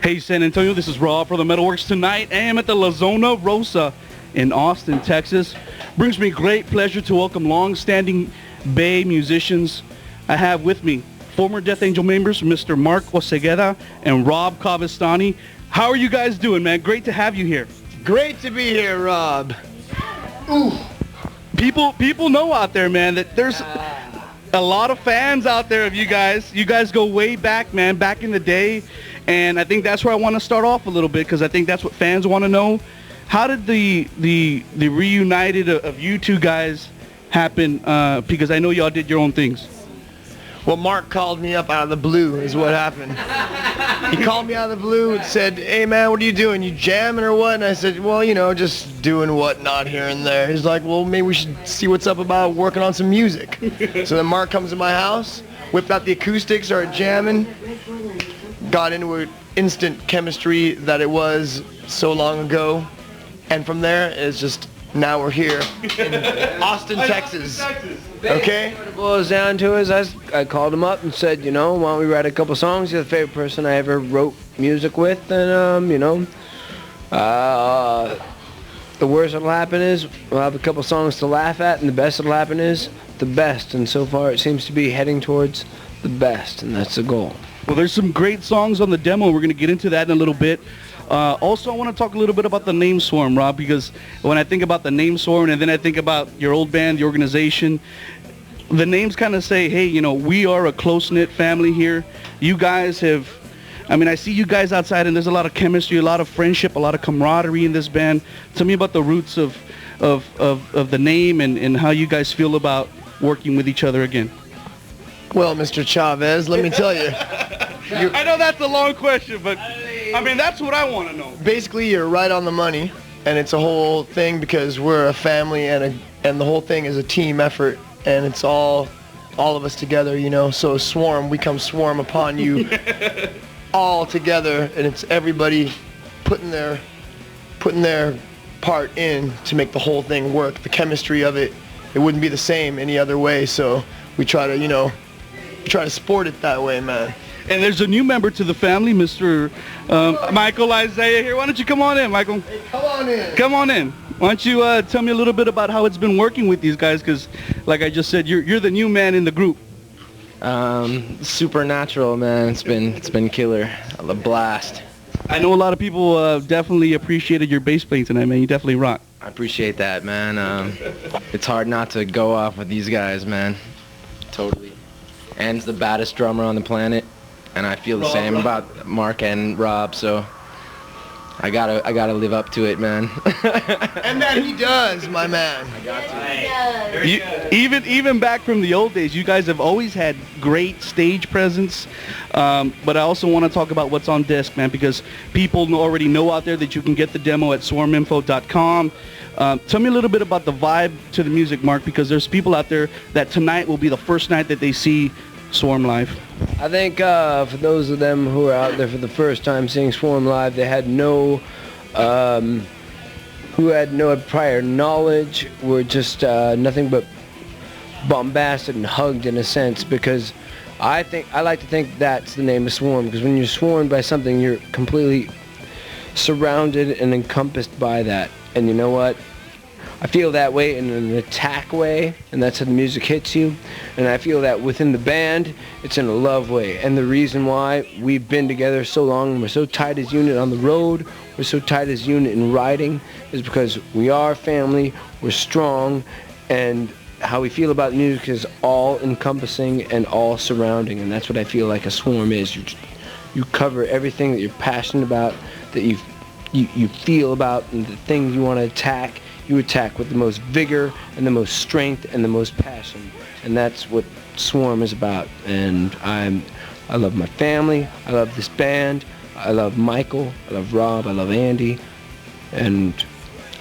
Hey San Antonio, this is Rob for the MetalWorks. Tonight I am at the Zona Rosa in Austin, Texas. Brings me great pleasure to welcome long-standing Bay musicians. I have with me former Death Angel members, Mr. Mark Osegueda and Rob Cavestany. How are you guys doing, man? Great to have you here. Great to be here, Rob. Ooh. People know out there, man, that there's a lot of fans out there of you guys. You guys go way back, man, back in the day. And I think that's where I want to start off a little bit, because I think that's what fans want to know. How did the reunited of you two guys happen? Because I know y'all did your own things. Well, Mark called me up out of the blue is what happened. He called me out of the blue and said, "Hey man, what are you doing? You jamming or what?" And I said, "Well, you know, just doing whatnot here and there." He's like, "Well, maybe we should see what's up about working on some music." So then Mark comes to my house, whipped out the acoustics, started jamming, got into an instant chemistry that it was so long ago. And from there, it's just, now we're here in Austin, Texas. Okay? What it boils down to is I called him up and said, you know, why don't we write a couple songs? You're the favorite person I ever wrote music with, and you know, the worst that'll happen is we'll have a couple songs to laugh at, and the best that'll happen is the best. And so far, it seems to be heading towards the best, and that's the goal. Well, there's some great songs on the demo. We're going to get into that in a little bit. Also, I want to talk a little bit about the name Swarm, Rob, because when I think about the name Swarm and then I think about your old band, the organization, the names kind of say, hey, you know, we are a close-knit family here. You guys have, I mean, I see you guys outside and there's a lot of chemistry, a lot of friendship, a lot of camaraderie in this band. Tell me about the roots of the name and how you guys feel about working with each other again. Well, Mr. Chavez, let me tell you. I know that's a long question, but I mean, that's what I want to know. Basically, you're right on the money, and it's a whole thing because we're a family, and the whole thing is a team effort, and it's all of us together, you know. So swarm, we come swarm upon you all together, and it's everybody putting their part in to make the whole thing work. The chemistry of it wouldn't be the same any other way, so we try to, you know, sport it that way, man. And there's a new member to the family, Mr. Michael Isaiah here. Why don't you come on in, Michael? Hey, come on in. Come on in. Why don't you tell me a little bit about how it's been working with these guys? Because, like I just said, you're the new man in the group. Supernatural, man. It's been killer. A blast. I know a lot of people definitely appreciated your bass playing tonight, man. You definitely rock. I appreciate that, man. It's hard not to go off with these guys, man. Totally. Anne's the baddest drummer on the planet. And I feel the same about Mark and Rob, so I gotta live up to it, man. And that he does, my man. I got to. Even back from the old days, you guys have always had great stage presence. But I also want to talk about what's on disc, man, because people already know out there that you can get the demo at swarminfo.com. Tell me a little bit about the vibe to the music, Mark, because there's people out there that tonight will be the first night that they see Swarm live. I think for those of them who are out there for the first time seeing Swarm live, they had who had no prior knowledge, were just nothing but bombasted and hugged in a sense, because I like to think that's the name of Swarm, because when you're swarmed by something, you're completely surrounded and encompassed by that. And you know what? I feel that way in an attack way, and that's how the music hits you. And I feel that within the band, it's in a love way. And the reason why we've been together so long, and we're so tight as unit on the road, we're so tight as unit in writing, is because we are family, we're strong, and how we feel about music is all encompassing and all surrounding. And that's what I feel like a swarm is. You cover everything that you're passionate about, that you feel about, and the things you want to attack. You attack with the most vigor and the most strength and the most passion, and that's what Swarm is about. And I love my family, I love this band, I love Michael, I love Rob, I love Andy, and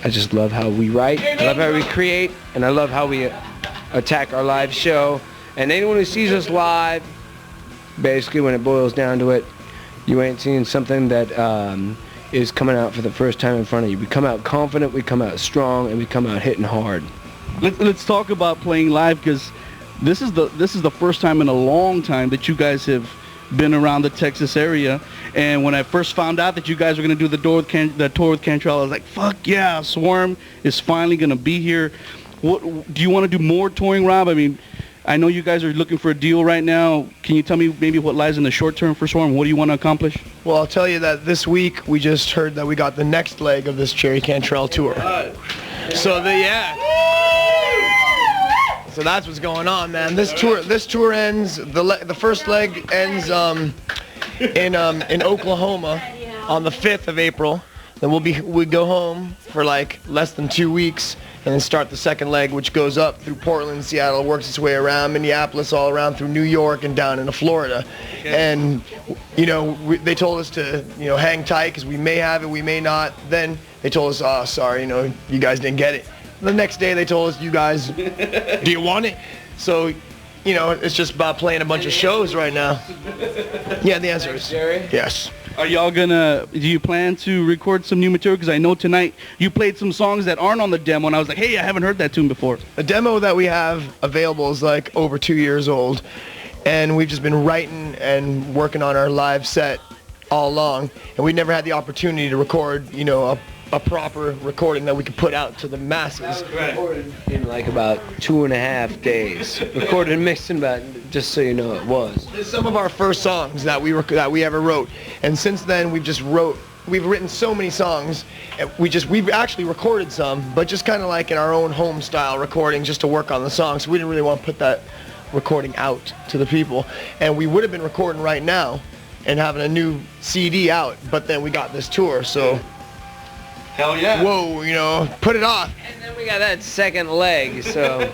I just love how we write, I love how we create, and I love how we attack our live show. And anyone who sees us live, basically when it boils down to it, you ain't seeing something that is coming out for the first time in front of you. We come out confident, we come out strong, and we come out hitting hard. Let's talk about playing live, because this is the first time in a long time that you guys have been around the Texas area. And when I first found out that you guys were going to do the tour with Cantrell, I was like, fuck yeah, Swarm is finally going to be here. What do you want to do more touring, Rob? I mean, I know you guys are looking for a deal right now. Can you tell me maybe what lies in the short term for Swarm? What do you want to accomplish? Well, I'll tell you that this week we just heard that we got the next leg of this Jerry Cantrell tour. So so that's what's going on, man. This tour ends. The first leg ends in Oklahoma on the 5th of April. Then we go home for like less than 2 weeks, and then start the second leg, which goes up through Portland, Seattle, works its way around Minneapolis, all around through New York and down into Florida. And they told us to hang tight because we may have it, we may not. Then they told us, oh, sorry, you guys didn't get it. The next day they told us, you guys, do you want it? So, it's just about playing a bunch of shows right now. Yeah, the answer is yes. Are y'all do you plan to record some new material? Because I know tonight you played some songs that aren't on the demo, and I was like, hey, I haven't heard that tune before. The demo that we have available is like over 2 years old, and we've just been writing and working on our live set all along, and we never had the opportunity to record, a proper recording that we could put out to the masses. Recorded in like about 2.5 days. Recorded and mixed in about, just so you know, it was. It's some of our first songs that we ever wrote, and since then we've written so many songs. And we've actually recorded some, but just kind of like in our own home style recording, just to work on the songs. So we didn't really want to put that recording out to the people, and we would have been recording right now and having a new CD out, but then we got this tour, so. Hell yeah. Whoa, put it off. And then we got that second leg, so,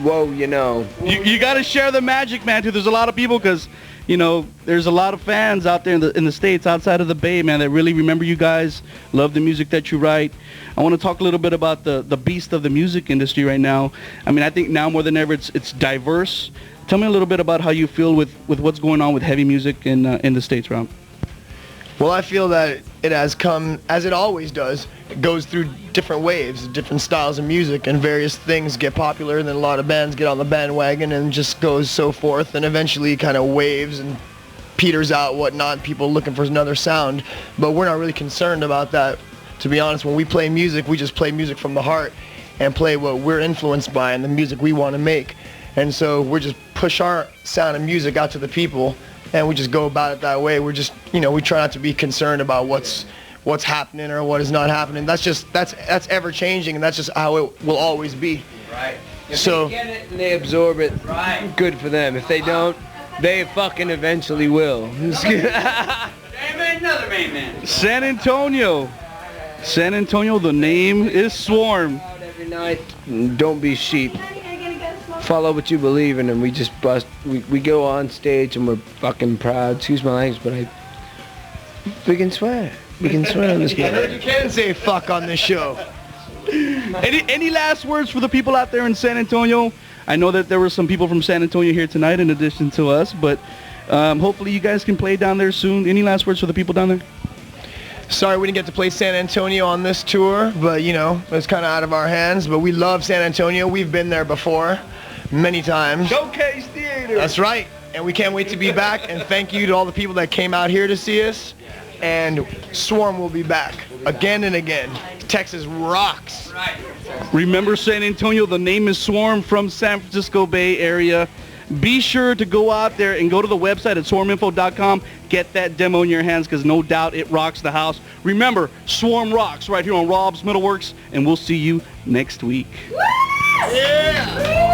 whoa, You got to share the magic, man, too. There's a lot of people, because, there's a lot of fans out there in the States, outside of the Bay, man, that really remember you guys, love the music that you write. I want to talk a little bit about the beast of the music industry right now. I mean, I think now more than ever it's diverse. Tell me a little bit about how you feel with what's going on with heavy music in the States, Rob. Well, I feel that it has come, as it always does, it goes through different waves, different styles of music, and various things get popular, and then a lot of bands get on the bandwagon, and just goes so forth, and eventually kind of waves and peters out, whatnot, people looking for another sound. But we're not really concerned about that, to be honest. When we play music, we just play music from the heart and play what we're influenced by and the music we want to make. And so we just push our sound and music out to the people, and we just go about it that way. We're just, we try not to be concerned about what's happening or what is not happening. That's ever changing, and that's just how it will always be. Right. If So they get it and they absorb it, right, good for them. If they don't, they fucking eventually will. Another main man. San Antonio, the name is Swarm. Out every night. Don't be sheep. Follow what you believe in, and we just bust. We go on stage and we're fucking proud. Excuse my language, but we can swear. We can swear on this I heard you game. can say fuck on this show. Any last words for the people out there in San Antonio? I know that there were some people from San Antonio here tonight in addition to us, but hopefully you guys can play down there soon. Any last words for the people down there? Sorry we didn't get to play San Antonio on this tour, but it's kind of out of our hands. But we love San Antonio. We've been there before, many times. Showcase Theater. That's right, and we can't wait to be back. And thank you to all the people that came out here to see us. And Swarm will be back again and again. Texas rocks. Remember, San Antonio, the name is Swarm, from San Francisco Bay Area. Be sure to go out there and go to the website at swarminfo.com. Get that demo in your hands, because no doubt it rocks the house. Remember, Swarm rocks right here on Rob's MetalWorks, and we'll see you next week. Yeah!